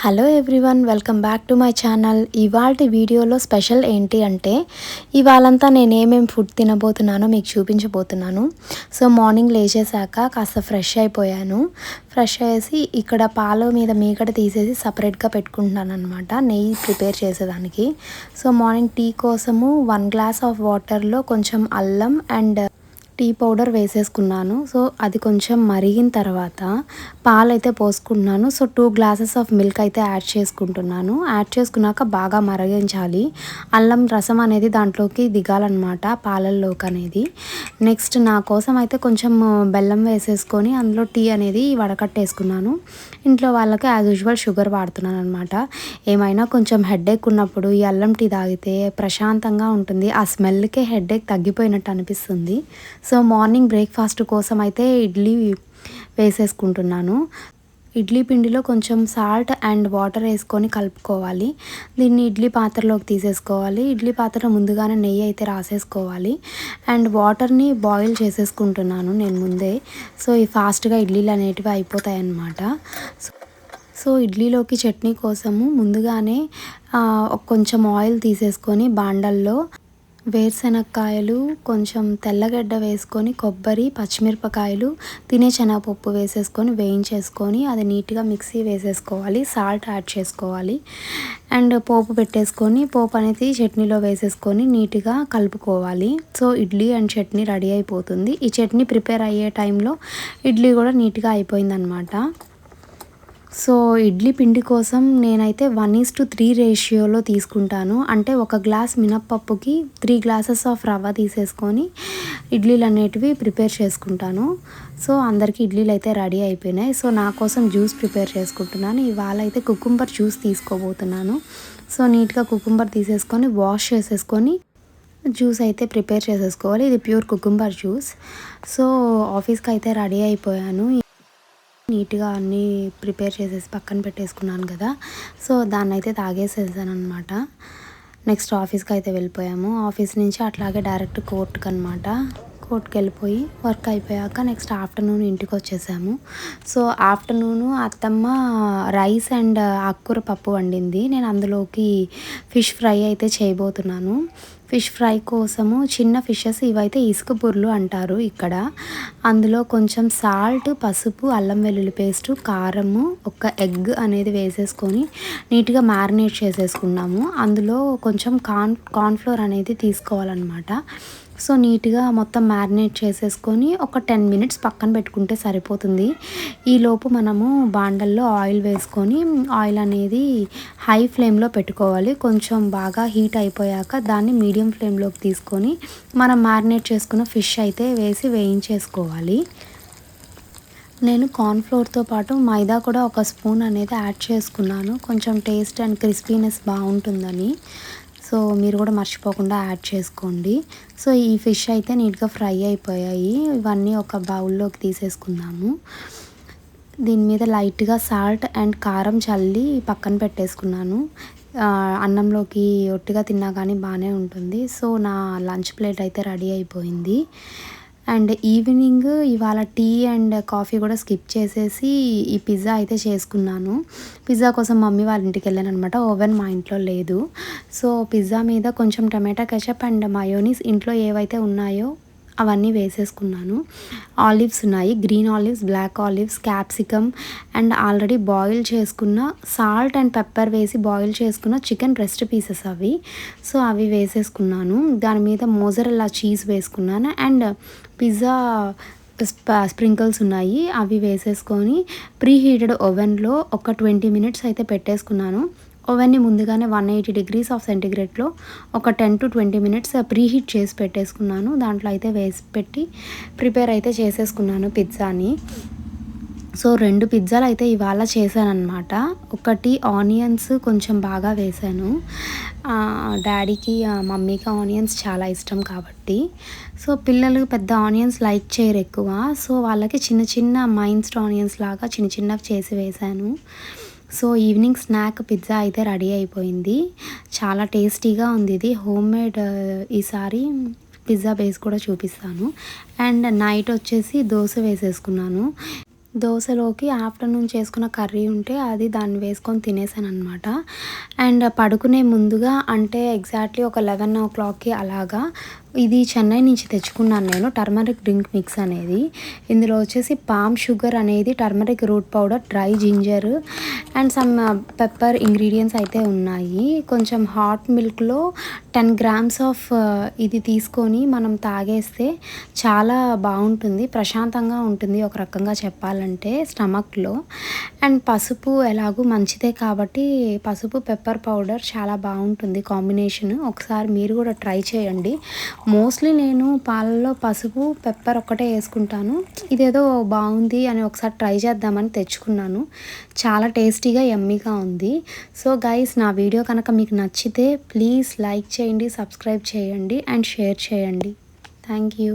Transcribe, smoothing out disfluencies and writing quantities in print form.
Hello everyone, welcome back to my channel. ఇవాల్టి వీడియోలో special ఏంటి అంటే ఇవాళంతా నేను ఏమేమి ఫుడ్ తినబోతున్నానో మీకు చూపించబోతున్నాను. సో మార్నింగ్ లేచేసాక కాస్త ఫ్రెష్ అయిపోయాను. ఫ్రెష్ అయ్యేసి ఇక్కడ పాల మీద మీగడ తీసేసి సపరేట్గా పెట్టుకుంటున్నాను అనమాట, నెయ్యి ప్రిపేర్ చేసేదానికి. సో మార్నింగ్ టీ కోసము 1 గ్లాస్ ఆఫ్ వాటర్లో కొంచెం అల్లం అండ్ టీ పౌడర్ వేసేసుకున్నాను. సో అది కొంచెం మరిగిన తర్వాత పాలైతే పోసుకుంటున్నాను. సో 2 గ్లాసెస్ ఆఫ్ మిల్క్ అయితే యాడ్ చేసుకుంటున్నాను. యాడ్ చేసుకున్నాక బాగా మరిగించాలి. అల్లం రసం అనేది దాంట్లోకి దిగాలన్నమాట, పాలల్లోకి అనేది. నెక్స్ట్ నా కోసం అయితే కొంచెం బెల్లం వేసేసుకొని అందులో టీ అనేది వడకట్టేసుకున్నాను. ఇంట్లో వాళ్ళకి యాజ్ యూజువల్ షుగర్ వాడుతున్నాను అనమాట. ఏమైనా కొంచెం హెడేక్ ఉన్నప్పుడు ఈ అల్లం టీ తాగితే ప్రశాంతంగా ఉంటుంది. ఆ స్మెల్కే హెడేక్ తగ్గిపోయినట్టు అనిపిస్తుంది. సో మార్నింగ్ బ్రేక్ఫాస్ట్ కోసం అయితే ఇడ్లీ వేసేసుకుంటున్నాను. ఇడ్లీ పిండిలో కొంచెం సాల్ట్ అండ్ వాటర్ వేసుకొని కలుపుకోవాలి. దీన్ని ఇడ్లీ పాత్రలోకి తీసేసుకోవాలి. ఇడ్లీ పాత్ర ముందుగానే నెయ్యి అయితే రాసేసుకోవాలి. అండ్ వాటర్ని బాయిల్ చేసేసుకుంటున్నాను నేను ముందే. సో ఈ ఫాస్ట్గా ఇడ్లీలు అనేటివి అయిపోతాయి అన్నమాట. సో ఇడ్లీలోకి చట్నీ కోసము ముందుగానే కొంచెం ఆయిల్ తీసేసుకొని బాండల్లో వేరుశనగకాయలు, కొంచెం తెల్లగడ్డ వేసుకొని, కొబ్బరి, పచ్చిమిరపకాయలు, తినే శనగపప్పు వేసేసుకొని వేయించేసుకొని అది నీట్గా మిక్సీ వేసేసుకోవాలి. సాల్ట్ యాడ్ చేసుకోవాలి. అండ్ పోపు పెట్టేసుకొని పోపు అనేది చట్నీలో వేసేసుకొని నీట్గా కలుపుకోవాలి. So idli and chutney ready అయిపోతుంది. ఈ చట్నీ ప్రిపేర్ అయ్యే టైంలో ఇడ్లీ కూడా నీట్గా అయిపోయిందనమాట. సో ఇడ్లీ పిండి కోసం నేనైతే 1:3 రేషియోలో తీసుకుంటాను. అంటే 1 గ్లాస్ మినప్పప్పుకి 3 గ్లాసెస్ ఆఫ్ రవ్వ తీసేసుకొని ఇడ్లీలు అనేటివి ప్రిపేర్ చేసుకుంటాను. సో అందరికీ ఇడ్లీలు అయితే రెడీ అయిపోయినాయి. సో నా కోసం జ్యూస్ ప్రిపేర్ చేసుకుంటున్నాను. ఇవాళ అయితే కుకుంబర్ జ్యూస్ తీసుకోబోతున్నాను. సో నీట్గా కుకుంబర్ తీసేసుకొని వాష్ చేసేసుకొని జ్యూస్ అయితే ప్రిపేర్ చేసేసుకోవాలి. ఇది ప్యూర్ కుకుంబర్ జ్యూస్. సో ఆఫీస్కి అయితే రెడీ అయిపోయాను. నీట్గా అన్నీ ప్రిపేర్ చేసేసి పక్కన పెట్టేసుకున్నాను కదా. సో దాన్ని అయితే తాగేసేసాను అనమాట. నెక్స్ట్ ఆఫీస్కి అయితే వెళ్ళిపోయాము. ఆఫీస్ నుంచి అట్లాగే డైరెక్ట్ కోర్టుకి అనమాట. కోర్టుకి వెళ్ళిపోయి వర్క్ అయిపోయాక నెక్స్ట్ ఆఫ్టర్నూన్ ఇంటికి వచ్చేసాము. సో ఆఫ్టర్నూను అత్తమ్మ రైస్ అండ్ ఆకుకూర పప్పు వండింది. నేను అందులోకి ఫిష్ ఫ్రై అయితే చేయబోతున్నాను. ఫిష్ ఫ్రై కోసము చిన్న ఫిషెస్ ఇవైతే ఇసుక బుర్రలు అంటారు ఇక్కడ. అందులో కొంచెం సాల్ట్, పసుపు, అల్లం వెల్లుల్లి పేస్టు, కారము, ఒక ఎగ్ అనేది వేసేసుకొని నీట్గా మ్యారినేట్ చేసేసుకున్నాము. అందులో కొంచెం కార్న్ఫ్లోర్ అనేది తీసుకోవాలన్నమాట. సో నీట్గా మొత్తం మ్యారినేట్ చేసేసుకొని ఒక 10 మినిట్స్ పక్కన పెట్టుకుంటే సరిపోతుంది. ఈలోపు మనము బాండల్లో ఆయిల్ వేసుకొని ఆయిల్ అనేది హై ఫ్లేమ్లో పెట్టుకోవాలి. కొంచెం బాగా హీట్ అయిపోయాక దాన్ని మీడియం ఫ్లేమ్లోకి తీసుకొని మనం మ్యారినేట్ చేసుకున్న ఫిష్ అయితే వేసి వేయించేసుకోవాలి. నేను కార్న్ఫ్లోర్తో పాటు మైదా కూడా ఒక స్పూన్ అనేది యాడ్ చేసుకున్నాను, కొంచెం టేస్ట్ అండ్ క్రిస్పీనెస్ బాగుంటుందని. సో మీరు కూడా మర్చిపోకుండా యాడ్ చేసుకోండి. సో ఈ ఫిష్ అయితే నీట్గా ఫ్రై అయిపోయాయి. ఇవన్నీ ఒక బౌల్లోకి తీసేసుకుందాము. దీని మీద లైట్గా సాల్ట్ అండ్ కారం చల్లి పక్కన పెట్టేసుకున్నాను. అన్నంలోకి ఒట్టిగా తిన్నా కానీ బాగానే ఉంటుంది. సో నా లంచ్ ప్లేట్ అయితే రెడీ అయిపోయింది. అండ్ ఈవినింగ్ ఇవాళ టీ అండ్ కాఫీ కూడా స్కిప్ చేసేసి ఈ పిజ్జా అయితే చేసుకున్నాను. పిజ్జా కోసం మమ్మీ వాళ్ళ ఇంటికి వెళ్ళాను అనమాట. ఓవెన్ మా ఇంట్లో లేదు. సో పిజ్జా మీద కొంచెం టమాటా కెచప్ అండ్ మయోనీస్ ఇంట్లో ఏవైతే ఉన్నాయో అవన్నీ వేసేసుకున్నాను. ఆలివ్స్ ఉన్నాయి, green olives, black olives, capsicum and already boil చేసుకున్న సాల్ట్ అండ్ పెప్పర్ వేసి బాయిల్ చేసుకున్న చికెన్ బ్రెస్ట్ పీసెస్ అవి. సో అవి వేసేసుకున్నాను. దాని మీద మోజరెల్లా చీజ్ వేసుకున్నాను అండ్ పిజ్జా స్ప్రింకిల్స్ ఉన్నాయి, అవి వేసేసుకొని ప్రీ హీటెడ్ ఓవెన్లో ఒక 20 మినిట్స్ అయితే పెట్టేసుకున్నాను. ఓవెన్ని ముందుగానే 180 డిగ్రీస్ ఆఫ్ సెంటిగ్రేడ్లో ఒక 10 to 20 మినిట్స్ ప్రీ హీట్ చేసి పెట్టేసుకున్నాను. దాంట్లో అయితే వేసి పెట్టి ప్రిపేర్ అయితే చేసేసుకున్నాను పిజ్జాని. సో 2 పిజ్జాలు అయితే ఇవాళ చేశానన్నమాట. ఒకటి ఆనియన్స్ కొంచెం బాగా వేసాను. డాడీకి మమ్మీకి ఆనియన్స్ చాలా ఇష్టం కాబట్టి. సో పిల్లలు పెద్ద ఆనియన్స్ లైక్ చేయరు ఎక్కువ. సో వాళ్ళకి చిన్న చిన్న మైన్స్డ్ ఆనియన్స్ లాగా చిన్న చిన్నవి చేసి వేశాను. సో ఈవినింగ్ స్నాక్ పిజ్జా అయితే రెడీ అయిపోయింది. చాలా టేస్టీగా ఉంది. ఇది హోమ్ మేడ్. ఈసారి పిజ్జా బేస్ కూడా చూపిస్తాను. అండ్ నైట్ వచ్చేసి దోశ వేసేసుకున్నాను. దోసలోకి ఆఫ్టర్నూన్ చేసుకున్న కర్రీ ఉంటే అది దాన్ని వేసుకొని తినేసాననమాట. అండ్ పడుకునే ముందుగా అంటే ఎగ్జాక్ట్లీ ఒక 11:00కి అలాగా ఇది చెన్నై నుంచి తెచ్చుకున్నాను నేను టర్మరిక్ డ్రింక్ మిక్స్ అనేది. ఇందులో వచ్చేసి పామ్ షుగర్ అనేది, turmeric root powder, dry ginger and some pepper ingredients అయితే ఉన్నాయి. కొంచెం హాట్ మిల్క్లో 10 గ్రామ్స్ ఆఫ్ ఇది తీసుకొని మనం తాగేస్తే చాలా బాగుంటుంది, ప్రశాంతంగా ఉంటుంది ఒక రకంగా చెప్పాలంటే స్టమక్లో. అండ్ పసుపు ఎలాగూ మంచిదే కాబట్టి పసుపు పెప్పర్ పౌడర్ చాలా బాగుంటుంది కాంబినేషన్. ఒకసారి మీరు కూడా ట్రై చేయండి. మోస్ట్లీ నేను పాలల్లో పసుపు పెప్పర్ ఒక్కటే వేసుకుంటాను. ఇదేదో బాగుంది అని ఒకసారి ట్రై చేద్దామని తెచ్చుకున్నాను. చాలా టేస్టీగా యమ్మీగా ఉంది. సో గైస్, నా వీడియో కనుక మీకు నచ్చితే ప్లీజ్ లైక్ చేయండి, సబ్స్క్రైబ్ చేయండి అండ్ షేర్ చేయండి. Thank you.